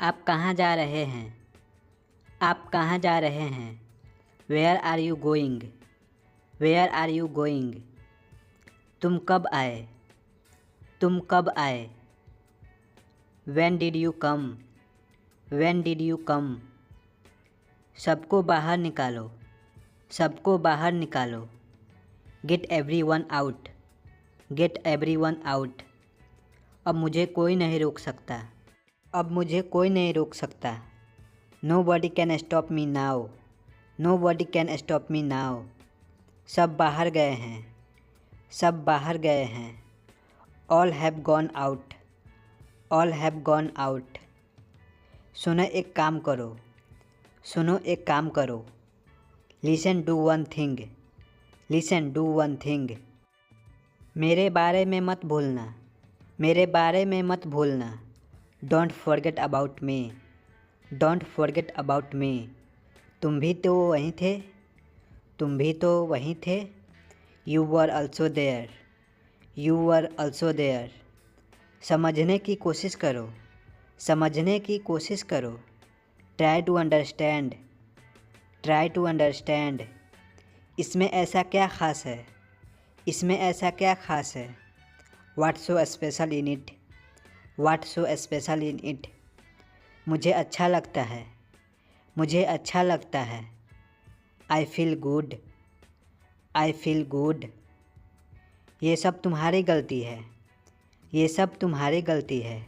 आप कहाँ जा रहे हैं? आप कहाँ जा रहे हैं? Where are you going? Where are you going? तुम कब आए? तुम कब आए? When did you come? When did you come? सबको बाहर निकालो। सबको बाहर निकालो। Get everyone out. Get everyone out. अब मुझे कोई नहीं रोक सकता। अब मुझे कोई नहीं रोक सकता। Nobody can stop me now. Nobody can stop me now. सब बाहर गए हैं। सब बाहर गए हैं। All have gone out. All have gone out. सुनो एक काम करो। सुनो एक काम करो। Listen do one thing. Listen do one thing. मेरे बारे में मत भूलना। मेरे बारे में मत भूलना। Don't forget about me. Don't forget about me. तुम भी तो वहीं थे। तुम भी तो वहीं थे। You were also there. You were also there. समझने की कोशिश करो। समझने की कोशिश करो। Try to understand. Try to understand. इसमें ऐसा क्या ख़ास है? इसमें ऐसा क्या ख़ास है? What's so special in it? What's so special in it? मुझे अच्छा लगता है। मुझे अच्छा लगता है। I feel good. I feel good. ये सब तुम्हारी गलती है। ये सब तुम्हारी गलती है।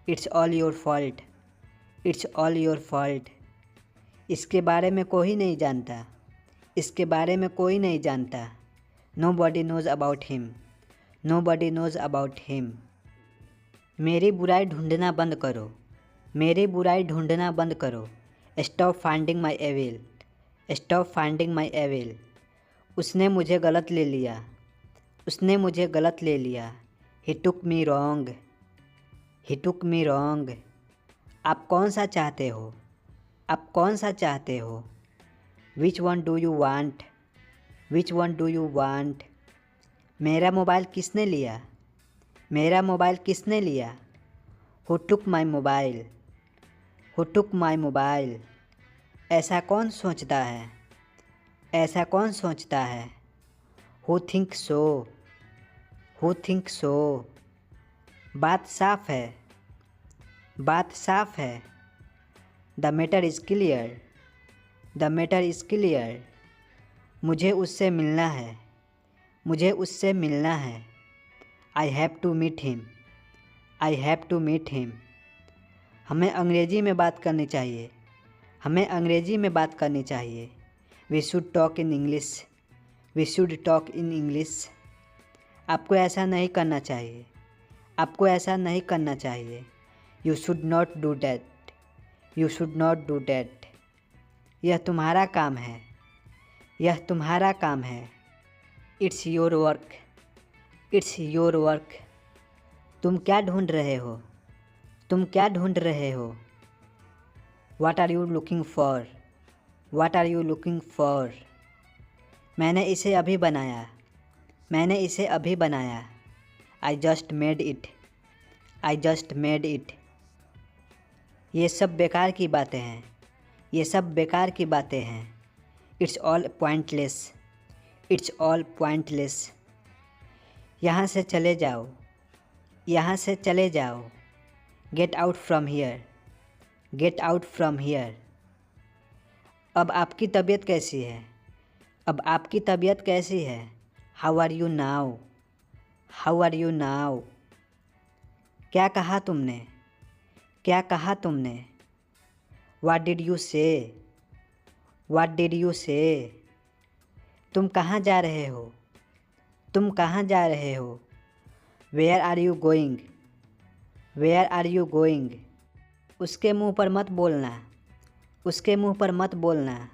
It's all your fault. It's all your fault. इसके बारे में कोई नहीं जानता। इसके बारे में कोई नहीं जानता। Nobody knows about him. Nobody knows about him. मेरी बुराई ढूंढना बंद करो। मेरी बुराई ढूंढना बंद करो। Stop finding my evil. Stop finding my evil. उसने मुझे गलत ले लिया। उसने मुझे गलत ले लिया। He took me wrong. He took me wrong. आप कौन सा चाहते हो? आप कौन सा चाहते हो? Which one do you want? Which one do you want? मेरा मोबाइल किसने लिया? मेरा मोबाइल किसने लिया? Who took my mobile? Who took my mobile? ऐसा कौन सोचता है? ऐसा कौन सोचता है? Who thinks so? Who thinks so? बात साफ है। बात साफ है। The matter is clear. The matter is clear. मुझे उससे मिलना है। मुझे उससे मिलना है। I have to meet him. I have to meet him. हमें अंग्रेज़ी में बात करनी चाहिए। हमें अंग्रेज़ी में बात करनी चाहिए। We should talk in English. We should talk in English. आपको ऐसा नहीं करना चाहिए। आपको ऐसा नहीं करना चाहिए। You should not do that. You should not do that. यह तुम्हारा काम है। यह तुम्हारा काम है। It's your work. It's your work. तुम क्या ढूंढ रहे हो? तुम क्या ढूंढ रहे हो? What are you looking for? What are you looking for? मैंने इसे अभी बनाया। मैंने इसे अभी बनाया। I just made it. I just made it. ये सब बेकार की बातें हैं। ये सब बेकार की बातें हैं। It's all pointless. It's all pointless. यहाँ से चले जाओ। यहाँ से चले जाओ। Get out from here. Get out from here. अब आपकी तबीयत कैसी है? अब आपकी तबीयत कैसी है? How are you now? How are you now? क्या कहा तुमने? क्या कहा तुमने? What did you say? What did you say? तुम कहाँ जा रहे हो? तुम कहाँ जा रहे हो? Where are you going? Where are you going? उसके मुंह पर मत बोलना। उसके मुंह पर मत बोलना।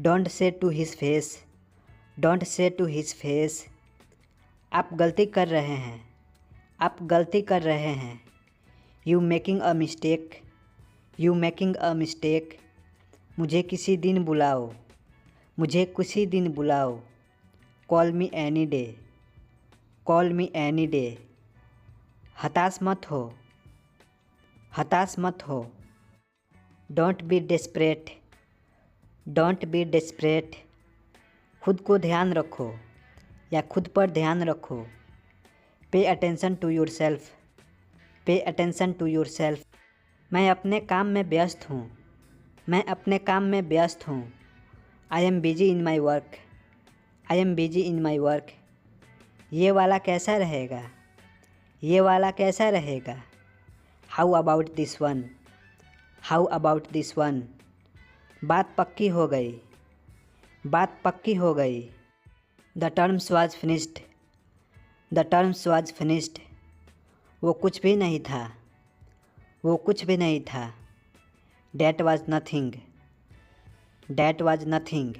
Don't say to his face. Don't say to his face. आप गलती कर रहे हैं। आप गलती कर रहे हैं। You making a mistake. You making a mistake. मुझे किसी दिन बुलाओ। मुझे किसी दिन बुलाओ। Call me any day. Call me any day. हताश मत हो। हताश मत हो। Don't be desperate, don't be desperate. खुद को ध्यान रखो या खुद पर ध्यान रखो। Pay attention to yourself, pay attention to yourself. मैं अपने काम में व्यस्त हूँ, मैं अपने काम में व्यस्त हूँ। I am busy in my work, I am busy in my work. ये वाला कैसा रहेगा, ये वाला कैसा रहेगा। How about this one, how about this one. बात पक्की हो गई, बात पक्की हो गई। The terms was finished, the terms was finished. वो कुछ भी नहीं था, वो कुछ भी नहीं था। That was nothing, that was nothing.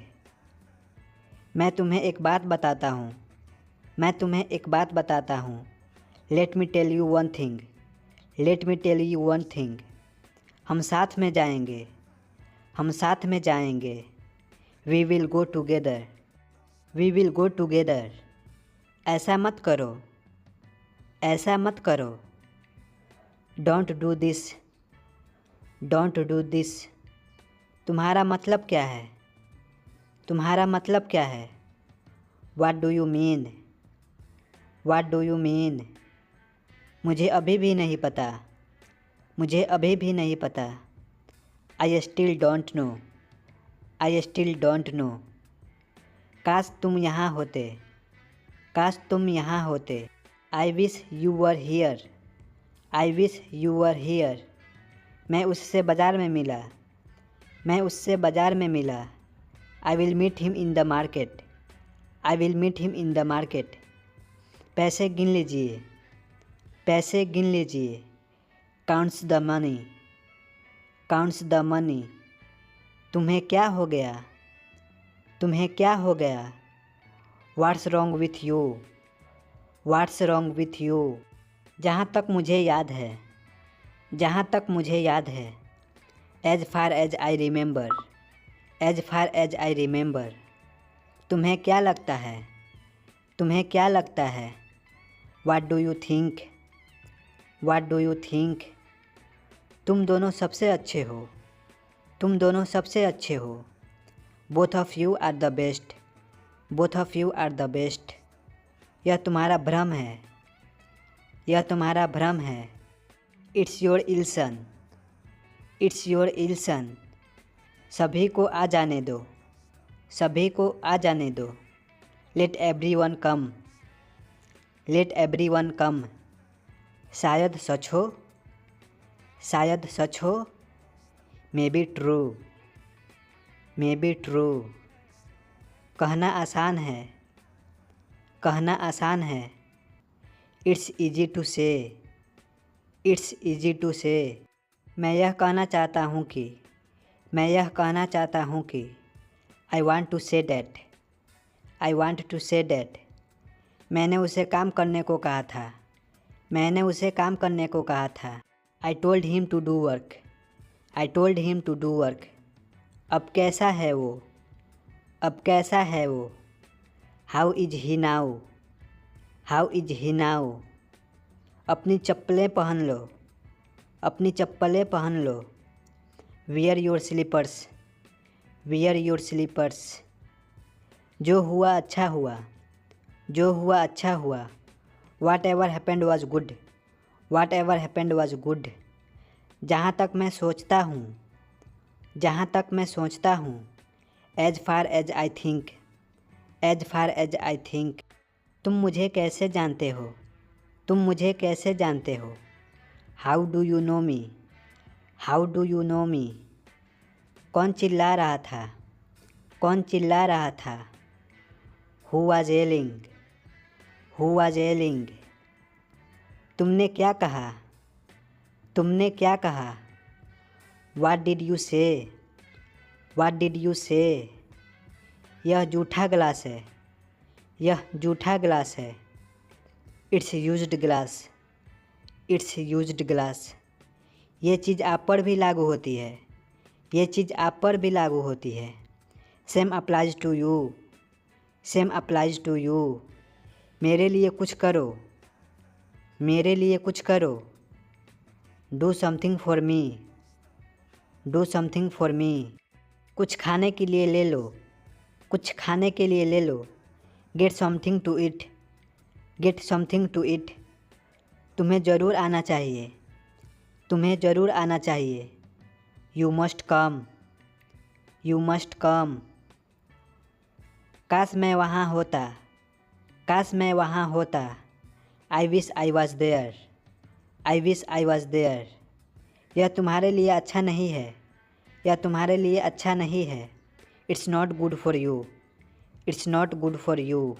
मैं तुम्हें एक बात बताता हूँ, मैं तुम्हें एक बात बताता हूँ। Let me tell you one thing, let me tell you one thing. हम साथ में जाएंगे, हम साथ में जाएंगे। We will go together, we will go together. ऐसा मत करो, ऐसा मत करो। Don't do this, don't do this. तुम्हारा मतलब क्या है, तुम्हारा मतलब क्या है। What do you mean, what do you mean. मुझे अभी भी नहीं पता, मुझे अभी भी नहीं पता। I still don't know, I still don't know. काश तुम यहाँ होते, काश तुम यहाँ होते। I wish you were here, I wish you were here. मैं उससे बाज़ार में मिला, मैं उससे बाज़ार में मिला। I will meet him in the market, I will meet him in the market. पैसे गिन लीजिए, पैसे गिन लीजिए। Counts the money, counts the money. तुम्हें क्या हो गया, तुम्हें क्या हो गया। What's wrong with you, what's wrong with you. जहाँ तक मुझे याद है, जहाँ तक मुझे याद है। As far as I remember, as far as I remember. तुम्हें क्या लगता है, तुम्हें क्या लगता है। What do you think, what do you think. तुम दोनों सबसे अच्छे हो, तुम दोनों सबसे अच्छे हो। Both of you are the best, both of you are the best. यह तुम्हारा भ्रम है, यह तुम्हारा भ्रम है। It's your illusion, it's your illusion. सभी को आ जाने दो, सभी को आ जाने दो। लेट एवरी वन कम, लेट एवरी वन कम। शायद सच हो, शायद सच हो। May be true, may be true. कहना आसान है, कहना आसान है। इट्स ईजी टू से, इट्स ईजी टू से। मैं यह कहना चाहता हूँ कि, मैं यह कहना चाहता हूँ कि। I want to say that, I want to say that. मैंने उसे काम करने को कहा था, मैंने उसे काम करने को कहा था। I told him to do work, I told him to do work. अब कैसा है वो, अब कैसा है वो। How is he now, how is he now. अपनी चप्पलें पहन लो, अपनी चप्पलें पहन लो। Wear your slippers, wear your slippers. जो हुआ अच्छा हुआ, जो हुआ अच्छा हुआ। Whatever happened was good, whatever happened was good. जहाँ तक मैं सोचता हूँ, जहाँ तक मैं सोचता हूँ। As far as I think, as far as I think. तुम मुझे कैसे जानते हो, तुम मुझे कैसे जानते हो। How do you know me, how do you know me. कौन चिल्ला रहा था, कौन चिल्ला रहा था। Who was yelling, who was yelling. तुमने क्या कहा, तुमने क्या कहा। What did you say, what did you say. यह जूठा गिलास है, यह जूठा गिलास है। It's used glass, it's used glass. ये चीज़ आप पर भी लागू होती है, ये चीज़ आप पर भी लागू होती है। Same applies to you, same applies to you. मेरे लिए कुछ करो, मेरे लिए कुछ करो। Do something for me, do something for me. कुछ खाने के लिए ले लो, कुछ खाने के लिए ले लो। Get something to eat, get something to eat. तुम्हें ज़रूर आना चाहिए, तुम्हें ज़रूर आना चाहिए। You must come, you must come. काश मैं वहाँ होता, काश मैं वहाँ होता। I wish I was there, I wish I was there. यह तुम्हारे लिए अच्छा नहीं है, यह तुम्हारे लिए अच्छा नहीं है। It's not good for you, it's not good for you.